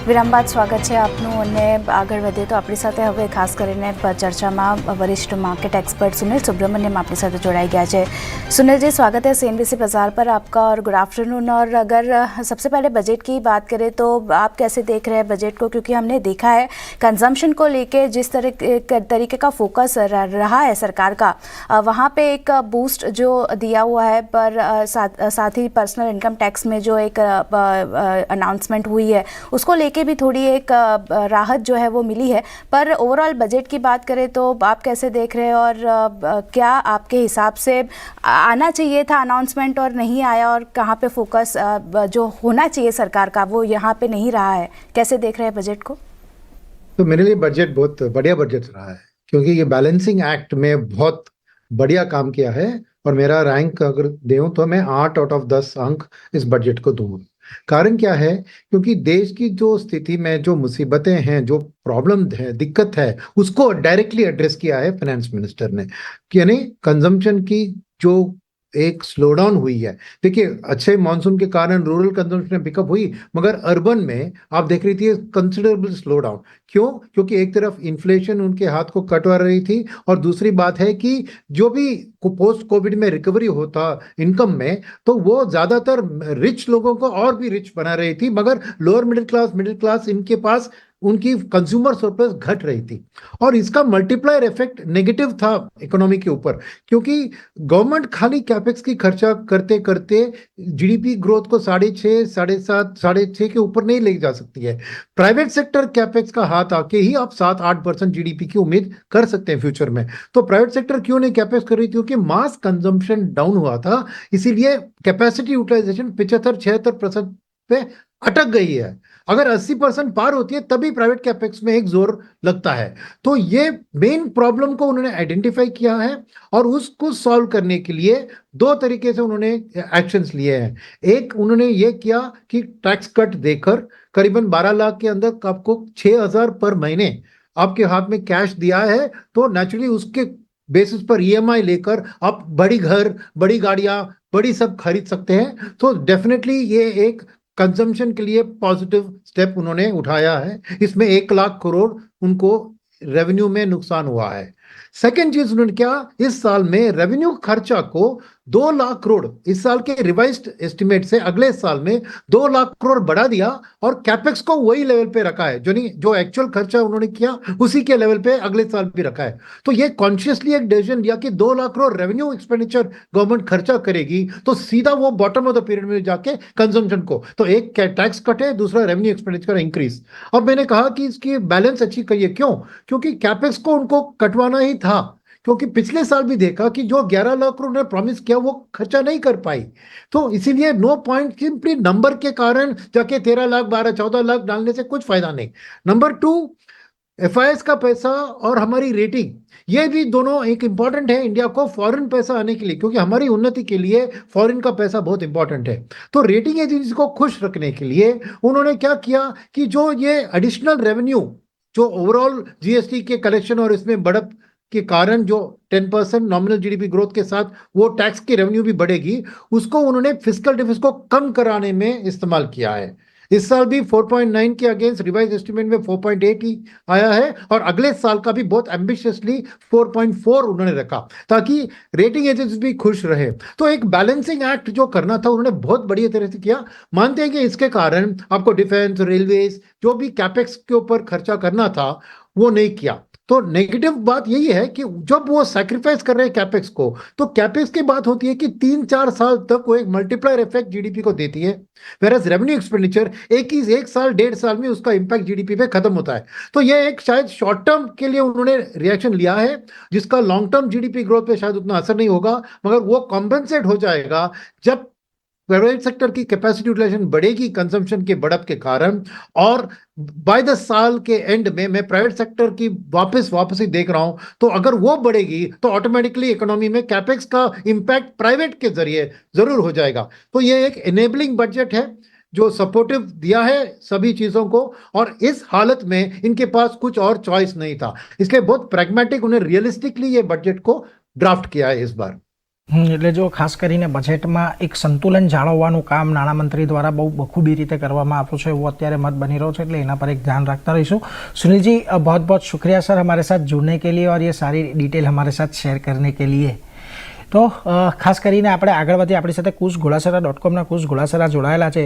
વિરામ બાદ સ્વાગત છે આપનું અને આગળ વધીએ તો આપણી સાથે હવે ખાસ કરીને ચર્ચામાં વરિષ્ઠ માર્કેટ एक्सपर्ट सुनील सुब्रमण्यम अपनी साथ जोड़ाई गया है। सुनील जी, स्वागत है सीएनबीसी बाजार पर आपका और गुड आफ्टरनून। और अगर सबसे पहले बजट की बात करें तो आप कैसे देख रहे हैं बजट को, क्योंकि हमने देखा है कंजम्पशन को लेके जिस तरीके का फोकस रहा है सरकार का, वहाँ पे एक बूस्ट जो दिया हुआ है, पर साथ ही पर्सनल इनकम टैक्स में जो एक अनाउंसमेंट हुई है उसको लेके भी थोड़ी एक राहत जो है वो मिली है। पर ओवरऑल बजट की बात करें तो आप कैसे देख रहे हैं और क्या आपके हिसाब से आना चाहिए था अनाउंसमेंट और नहीं आया, और कहाँ पे फोकस जो होना चाहिए सरकार का वो यहाँ पे नहीं रहा है? कैसे देख रहे हैं बजट को? तो मेरे लिए बजट बहुत बढ़िया बजट रहा है, क्योंकि ये बैलेंसिंग एक्ट में बहुत बढ़िया काम किया है। और मेरा रैंक अगर दूं तो मैं 8 आउट ऑफ 10 अंक इस बजट को दूंगा। कारण क्या है? क्योंकि देश की जो स्थिति में जो मुसीबतें हैं, जो प्रॉब्लम है, दिक्कत है, उसको डायरेक्टली एड्रेस किया है फाइनेंस मिनिस्टर ने। यानी कंजम्पशन की जो एक स्लो डाउन हुई है। देखिए, अच्छे मानसून के कारण रूरल कंजम्पशन में पिकअप हुई, मगर अर्बन में आप देख रही थी कंसिडरेबल स्लो डाउन। क्यों? क्योंकि एक तरफ इन्फ्लेशन उनके हाथ को कटवा रही थी, और दूसरी बात है कि जो भी पोस्ट कोविड में रिकवरी होता इनकम में, तो वो ज्यादातर रिच लोगों को और भी रिच बना रही थी, मगर लोअर मिडिल क्लास इनके पास उनकी कंज्यूमर सरप्लस घट रही थी। और इसका मल्टीप्लायर इफेक्ट नेगेटिव था इकोनॉमी के ऊपर, क्योंकि गवर्नमेंट खाली कैपेक्स की खर्चा करते करते जीडीपी ग्रोथ को 6.5, 7.5, 6.5 के ऊपर नहीं ले जा सकती है। प्राइवेट सेक्टर कैपेक्स का हाथ आके ही आप 7-8% जीडीपी की उम्मीद कर सकते हैं फ्यूचर में। तो प्राइवेट सेक्टर क्यों नहीं कैपेक्स कर रही थी? क्योंकि मास कंजम्पशन डाउन हुआ था, इसीलिए कैपेसिटी यूटिलाइजेशन 75-76% पे अटक गई है। अगर 80% पार होती है तभी प्राइवेट कैपेक्स में एक जोर लगता है। तो ये मेन प्रॉब्लम को उन्होंने आइडेंटिफाई किया है, और उसको सॉल्व करने के लिए दो तरीके से उन्होंने एक्शंस लिए हैं। एक, उन्होंने ये किया कि टैक्स कट देकर करीबन 12 लाख के अंदर आपको 6,000 पर महीने आपके हाथ में कैश दिया है, तो नेचुरली उसके बेसिस पर ईएमआई लेकर आप बड़ी घर, बड़ी गाड़ियां, बड़ी सब खरीद सकते हैं। तो डेफिनेटली ये एक कंजम्पशन के लिए पॉजिटिव स्टेप उन्होंने उठाया है। इसमें 1 लाख करोड़ उनको रेवेन्यू में नुकसान हुआ है। सेकेंड चीज उन्होंने क्या, इस साल में रेवेन्यू खर्चा को 2 लाख करोड़, इस साल के रिवाइज्ड एस्टिमेट से अगले साल में 2 लाख करोड़ बढ़ा दिया, और कैपेक्स को वही लेवल पे रखा है, जो नहीं जो एक्चुअल खर्चा उन्होंने किया उसी के लेवल पे अगले साल भी रखा है। तो ये कॉन्शियसली एक डिसीजन लिया कि 2 lakh crore revenue expenditure government खर्चा करेगी, तो सीधा वो बॉटम ऑफ द पीरियड में जाके कंजम्पशन को, तो एक टैक्स कट है, दूसरा रेवेन्यू एक्सपेंडिचर इंक्रीज। अब मैंने कहा कि इसकी बैलेंस अच्छी करिए। क्यों? क्योंकि कैपेक्स को उनको कटवाना ही था, क्योंकि पिछले साल भी देखा कि जो 11 लाख करोड़ उन्होंने प्रॉमिस किया वो खर्चा नहीं कर पाई। तो इसीलिए नो पॉइंट, सिंपली नंबर के कारण जाके 13 लाख, 12, 14 लाख डालने से कुछ फायदा नहीं। नंबर 2, एफआईएस का पैसा और हमारी रेटिंग, ये भी दोनों एक इंपॉर्टेंट है इंडिया को फॉरेन पैसा आने के लिए, क्योंकि हमारी उन्नति के लिए फॉरेन का पैसा बहुत इंपॉर्टेंट है। तो रेटिंग एजेंसी को खुश रखने के लिए उन्होंने क्या किया कि जो ये एडिशनल रेवेन्यू, जो ओवरऑल जीएसटी के कलेक्शन और इसमें बढ़त के कारण जो 10% नॉमिनल जीडीपी ग्रोथ के साथ वो टैक्स की रेवेन्यू भी बढ़ेगी, उसको उन्होंने फिस्कल डिफिसिट को कम कराने में इस्तेमाल किया है। इस साल भी 4.9 के अगेंस्ट रिवाइज एस्टिमेट में 4.8 ही आया है, और अगले साल का भी बहुत एम्बिशियसली 4.4 उन्होंने रखा, ताकि रेटिंग एजेंसी भी खुश रहे। तो एक बैलेंसिंग एक्ट जो करना था उन्होंने बहुत बढ़िया तरह से किया। मानते हैं कि इसके कारण आपको डिफेंस, रेलवेज, जो भी कैपेक्स के ऊपर खर्चा करना था वो नहीं किया। तो नेगेटिव बात यही है कि जब वो सैक्रिफाइस कर रहे हैं कैपेक्स को, तो कैपेक्स की बात होती है कि 3-4 साल तक वो एक मल्टीप्लायर इफेक्ट जीडीपी को देती है, वेरएस रेवेन्यू एक्सपेंडिचर एक साल 1.5 साल में उसका इंपैक्ट जीडीपी पे खत्म होता है। तो ये एक शायद शॉर्ट टर्म के लिए उन्होंने रिएक्शन लिया है, जिसका लॉन्ग टर्म जीडीपी ग्रोथ पे शायद उतना असर नहीं होगा, मगर वो कॉम्पेंसेट हो जाएगा जब प्राइवेट सेक्टर की कैपेसिटी यूटिलाइजेशन बढ़ेगी कंजम्पशन के बढ़त के कारण। और बाय द साल के एंड में मैं प्राइवेट सेक्टर की वापसी देख रहा हूं, तो अगर वो बढ़ेगी तो ऑटोमेटिकली इकोनॉमी में कैपेक्स का इंपैक्ट प्राइवेट के जरिए जरूर हो जाएगा। तो ये एक एनेबलिंग बजट है जो सपोर्टिव दिया है सभी चीजों को, और इस हालत में इनके पास कुछ और चॉइस नहीं था, इसलिए बहुत प्रैग्मेटिक उन्हें रियलिस्टिकली ये बजट को ड्राफ्ट किया है इस बार। એટલે જો ખાસ કરીને બજેટમાં એક સંતુલન જાળવવાનું કામ નાણામંત્રી દ્વારા બહુ બખૂબી રીતે કરવામાં આવ્યું છે એવું અત્યારે મત બની રહ્યો છે, એટલે એના પર એક ધ્યાન રखता रहीશું। सुनील जी बहुत बहुत शुक्रिया सर हमारे साथ जुड़ने के लिए और ये सारी डिटेल हमारे साथ शेयर करने के लिए। તો ખાસ કરીને આપણે આગળ વધીએ, આપણી સાથે કુશ ઘોડાસરા .comના કુશ ઘોડાસરા જોડાયેલા છે।